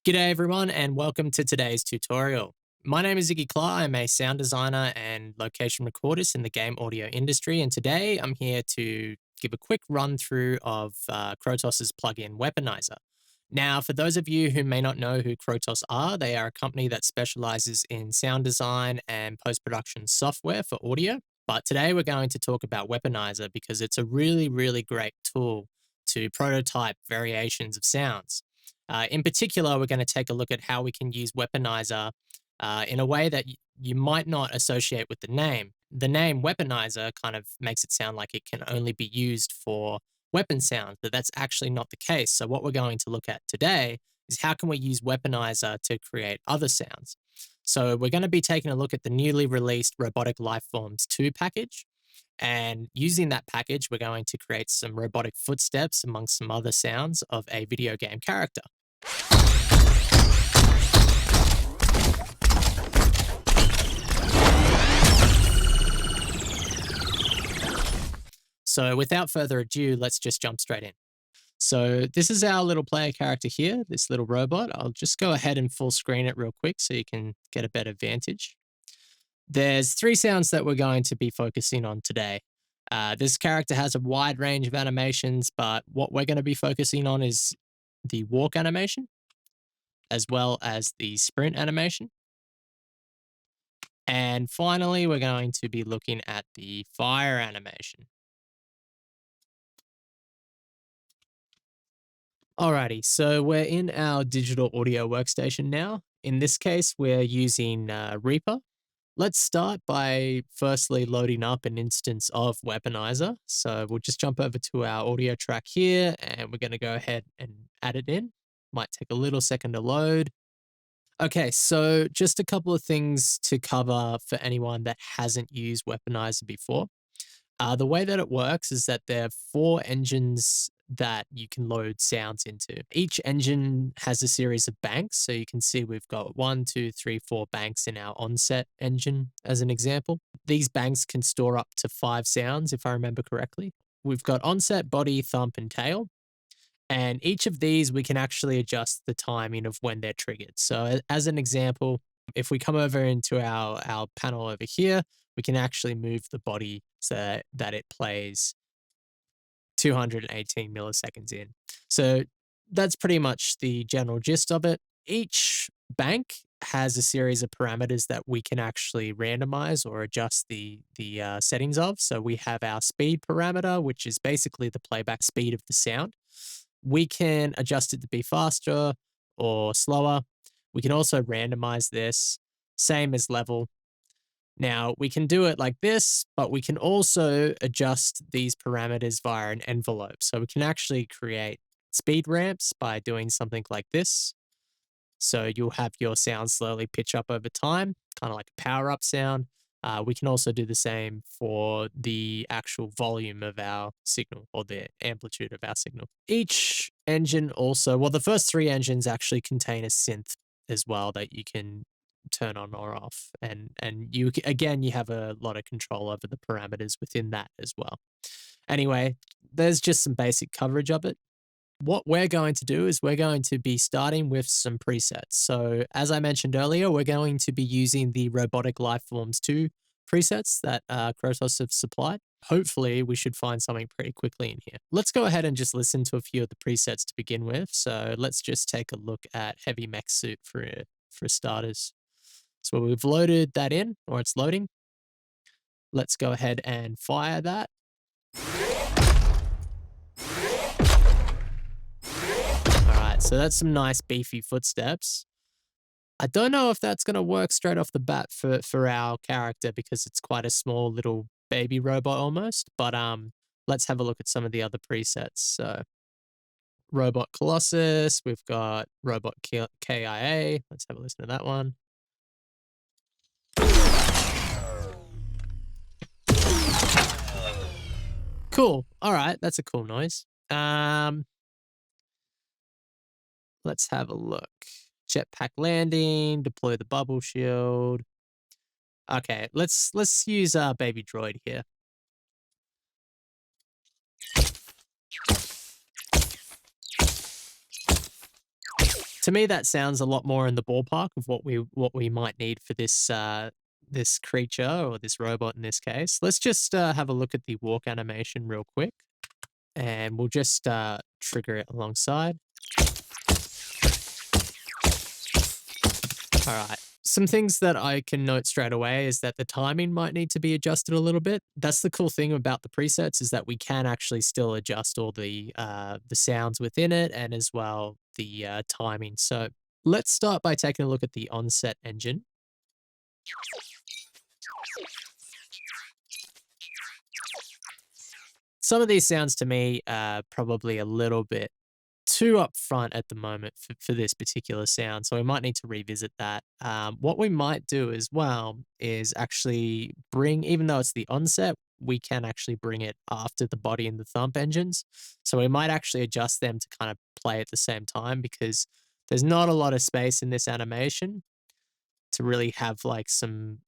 G'day everyone and welcome to today's tutorial. My name is Sigi Klar. I'm a sound designer and location recordist in the game audio industry, and today I'm here to give a quick run through of Krotos' plugin Weaponiser. Now, for those of you who may not know who Krotos are, they are a company that specializes in sound design and post-production software for audio. But today we're going to talk about Weaponiser because it's a really great tool to prototype variations of sounds. In particular, we're going to take a look at how we can use Weaponiser in a way that you might not associate with the name. The name Weaponiser kind of makes it sound like it can only be used for weapon sounds, but that's actually not the case. So what we're going to look at today is how can we use Weaponiser to create other sounds. So we're going to be taking a look at the newly released Robotic Lifeforms 2 package. And using that package, we're going to create some robotic footsteps amongst some other sounds of a video game character. So without further ado, let's just jump straight in. So this is our little player character here, this little robot. I'll just go ahead and full screen it real quick so you can get a better vantage. There's 3 sounds that we're going to be focusing on today. This character has a wide range of animations, but what we're going to be focusing on is the walk animation, as well as the sprint animation. And finally, we're going to be looking at the fire animation. Alrighty, so we're in our digital audio workstation now. In this case, we're using Reaper. Let's start by firstly loading up an instance of Weaponiser. So we'll just jump over to our audio track here and we're going to go ahead and add it in. Might take a little second to load. Okay, so just a couple of things to cover for anyone that hasn't used Weaponiser before. The way that it works is that there are 4 engines that you can load sounds into. Each engine has a series of banks. So you can see we've got 1, 2, 3, 4 banks in our onset engine as an example. These banks can store up to 5 sounds, if I remember correctly. We've got onset, body, thump, and tail. And each of these, we can actually adjust the timing of when they're triggered. So as an example, if we come over into our panel over here, we can actually move the body so that it plays 218 milliseconds in. So that's pretty much the general gist of it. Each bank has a series of parameters that we can actually randomize or adjust the settings of. So we have our speed parameter, which is basically the playback speed of the sound. We can adjust it to be faster or slower. We can also randomize this, same as level. Now, we can do it like this, but we can also adjust these parameters via an envelope. So we can actually create speed ramps by doing something like this. So you'll have your sound slowly pitch up over time, kind of like a power up sound. We can also do the same for the actual volume of our signal or the amplitude of our signal. Each engine also, well, the first 3 engines actually contain a synth as well that you can turn on or off. And you, again, you have a lot of control over the parameters within that as well. Anyway, there's just some basic coverage of it. What we're going to do is we're going to be starting with some presets. So as I mentioned earlier, we're going to be using the Robotic Lifeforms 2 presets that Krotos have supplied. Hopefully we should find something pretty quickly in here. Let's go ahead and just listen to a few of the presets to begin with. So let's just take a look at Heavy Mech Suit for starters. So we've loaded that in, or it's loading. Let's go ahead and fire that. So that's some nice beefy footsteps. I don't know if that's going to work straight off the bat for our character because it's quite a small little baby robot almost, but let's have a look at some of the other presets. So Robot Colossus, we've got Robot KIA. Let's have a listen to that one. Cool. All right, that's a cool noise. Let's have a look. Jetpack landing, deploy the bubble shield. Okay, let's use Baby Droid here. To me, that sounds a lot more in the ballpark of what we might need for this this creature or this robot in this case. Let's just have a look at the walk animation real quick, and we'll just trigger it alongside. All right. Some things that I can note straight away is that the timing might need to be adjusted a little bit. That's the cool thing about the presets is that we can actually still adjust all the sounds within it and as well the timing. So let's start by taking a look at the onset engine. Some of these sounds to me are probably a little bit too upfront at the moment for this particular sound, so we might need to revisit that. What we might do as well is actually bring, even though it's the onset, we can actually bring it after the body and the thump engines. So we might actually adjust them to kind of play at the same time because there's not a lot of space in this animation to really have like some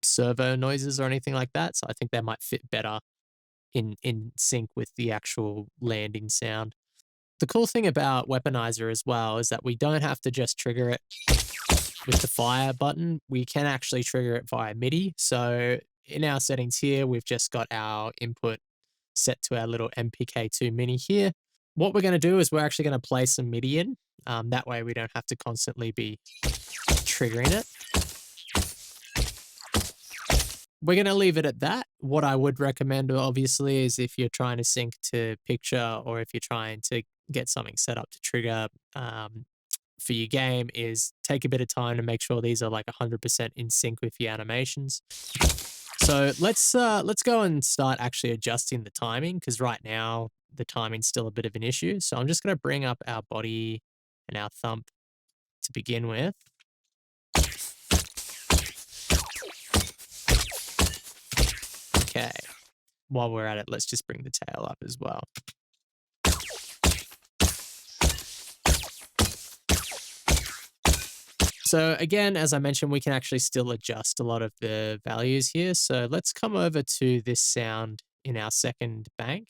servo noises or anything like that. So I think they might fit better in sync with the actual landing sound. The cool thing about Weaponiser as well is that we don't have to just trigger it with the fire button. We can actually trigger it via MIDI. So in our settings here, we've just got our input set to our little MPK2 mini here. What we're going to do is we're actually going to play some MIDI in. That way we don't have to constantly be triggering it. We're going to leave it at that. What I would recommend, obviously, is if you're trying to sync to picture or if you're trying to get something set up to trigger for your game, is take a bit of time to make sure these are like 100% in sync with your animations. So let's go and start actually adjusting the timing because right now the timing's still a bit of an issue. So I'm just going to bring up our body and our thump to begin with. Okay, while we're at it, let's just bring the tail up as well. So again, as I mentioned, we can actually still adjust a lot of the values here. So let's come over to this sound in our second bank.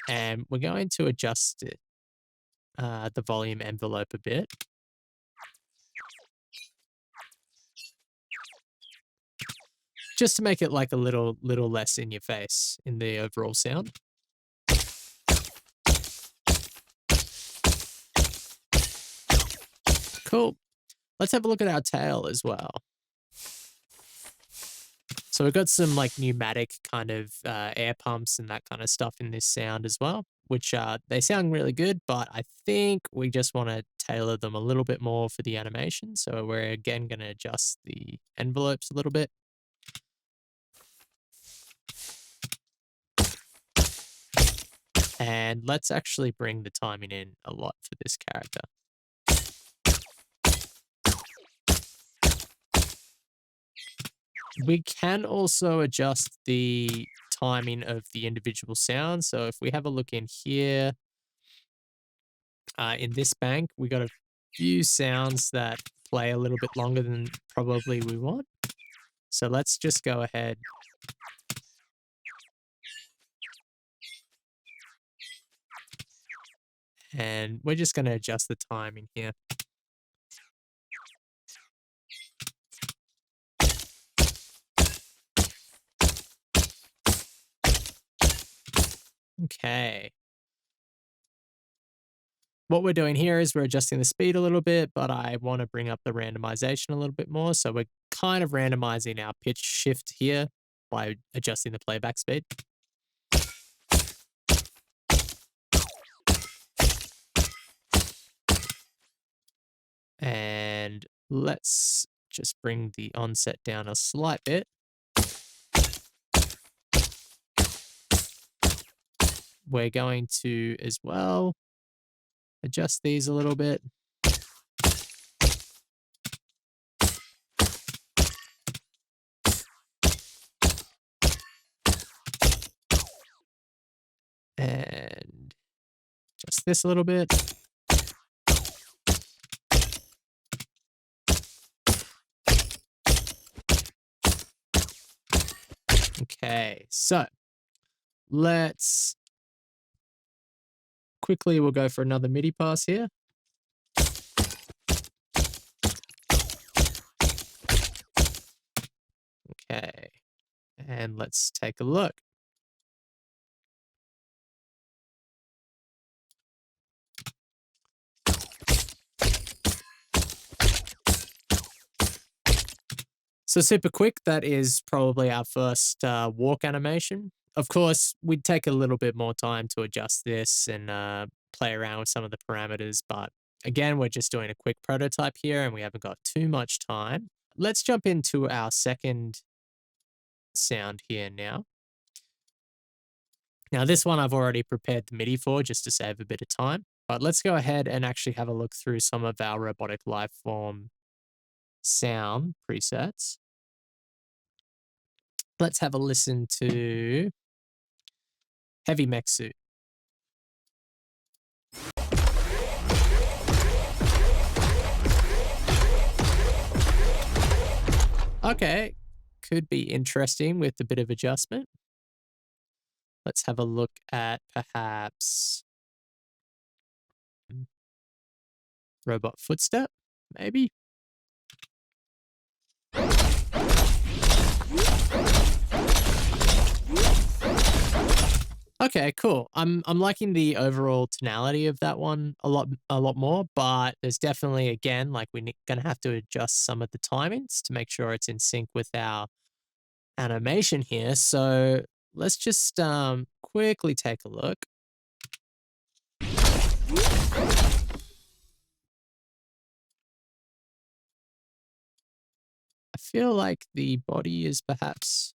And we're going to adjust it, the volume envelope a bit. Just to make it like a little less in your face in the overall sound. Cool. Let's have a look at our tail as well. So we've got some like pneumatic kind of air pumps and that kind of stuff in this sound as well, which they sound really good, but I think we just want to tailor them a little bit more for the animation. So we're again going to adjust the envelopes a little bit. And let's actually bring the timing in a lot for this character. We can also adjust the timing of the individual sounds. So if we have a look in here, in this bank, we got a few sounds that play a little bit longer than probably we want. So let's just go ahead. And we're just going to adjust the timing here. Okay. What we're doing here is we're adjusting the speed a little bit, but I want to bring up the randomization a little bit more. So we're kind of randomizing our pitch shift here by adjusting the playback speed. And let's just bring the onset down a slight bit. We're going to as well adjust these a little bit. And adjust this a little bit. Okay, so let's quickly, we'll go for another MIDI pass here. Okay, and let's take a look. So super quick, that is probably our first walk animation. Of course, we'd take a little bit more time to adjust this and play around with some of the parameters, but again, we're just doing a quick prototype here and we haven't got too much time. Let's jump into our second sound here now. Now this one I've already prepared the MIDI for just to save a bit of time, but let's go ahead and actually have a look through some of our robotic lifeform sound presets. Let's have a listen to Heavy Mech Suit. Okay, could be interesting with a bit of adjustment. Let's have a look at perhaps robot footstep, maybe. Okay, cool. I'm liking the overall tonality of that one a lot more, but there's definitely, again, like we're gonna have to adjust some of the timings to make sure it's in sync with our animation here. So let's just quickly take a look. I feel like the body is perhaps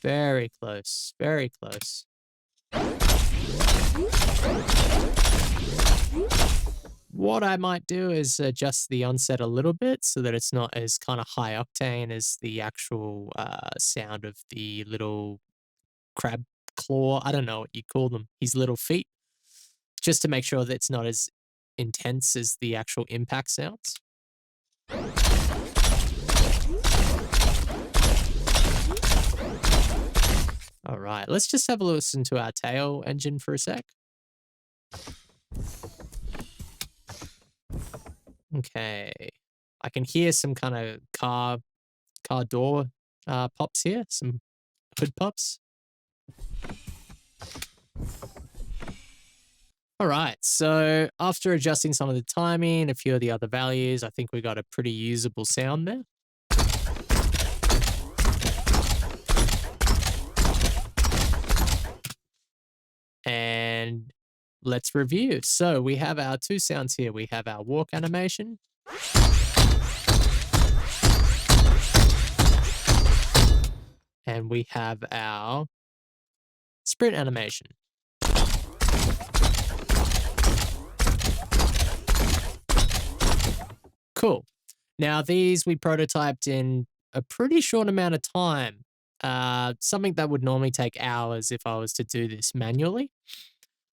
very close, very close. What I might do is adjust the onset a little bit so that it's not as kind of high octane as the actual sound of the little crab claw. I don't know what you call them. His little feet, just to make sure that it's not as intense as the actual impact sounds. All right, let's just have a listen to our tail engine for a sec. Okay, I can hear some kind of car door pops here, some hood pops. All right, so after adjusting some of the timing, a few of the other values, I think we got a pretty usable sound there. And let's review. So we have our two sounds here. We have our walk animation. And we have our sprint animation. Cool. Now these we prototyped in a pretty short amount of time. Something that would normally take hours if I was to do this manually.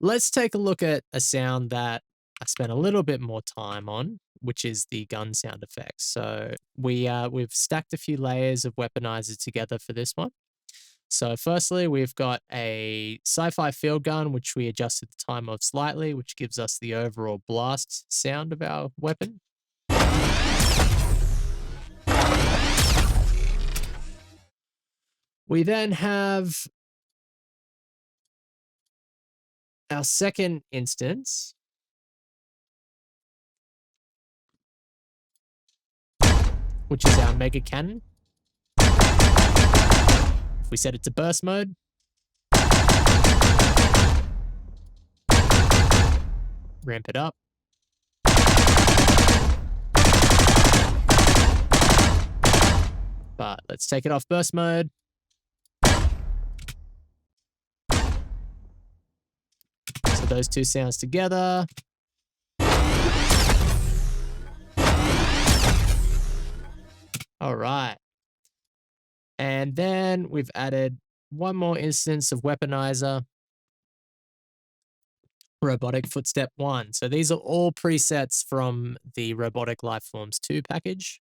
Let's take a look at a sound that I spent a little bit more time on, which is the gun sound effects. So we've stacked a few layers of Weaponiser together for this one. So firstly, we've got a Sci-fi field gun, which we adjusted the time of slightly, which gives us the overall blast sound of our weapon. We then have our second instance, which is our mega cannon. If we set it to burst mode, ramp it up. But let's take it off burst mode. So those two sounds together. All right. And then we've added one more instance of Weaponiser, Robotic Footstep 1. So these are all presets from the Robotic Lifeforms 2 package.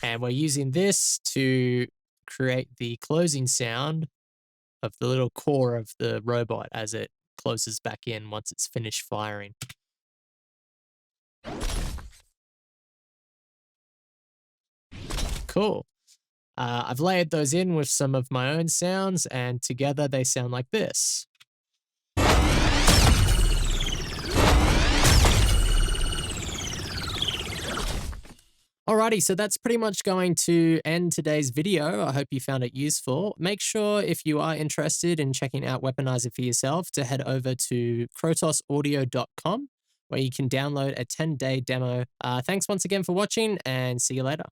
And we're using this to create the closing sound of the little core of the robot as it closes back in once it's finished firing. Cool. I've layered those in with some of my own sounds, and together they sound like this. Alrighty, so that's pretty much going to end today's video. I hope you found it useful. Make sure if you are interested in checking out Weaponiser for yourself to head over to krotosaudio.com where you can download a 10-day demo. Thanks once again for watching and see you later.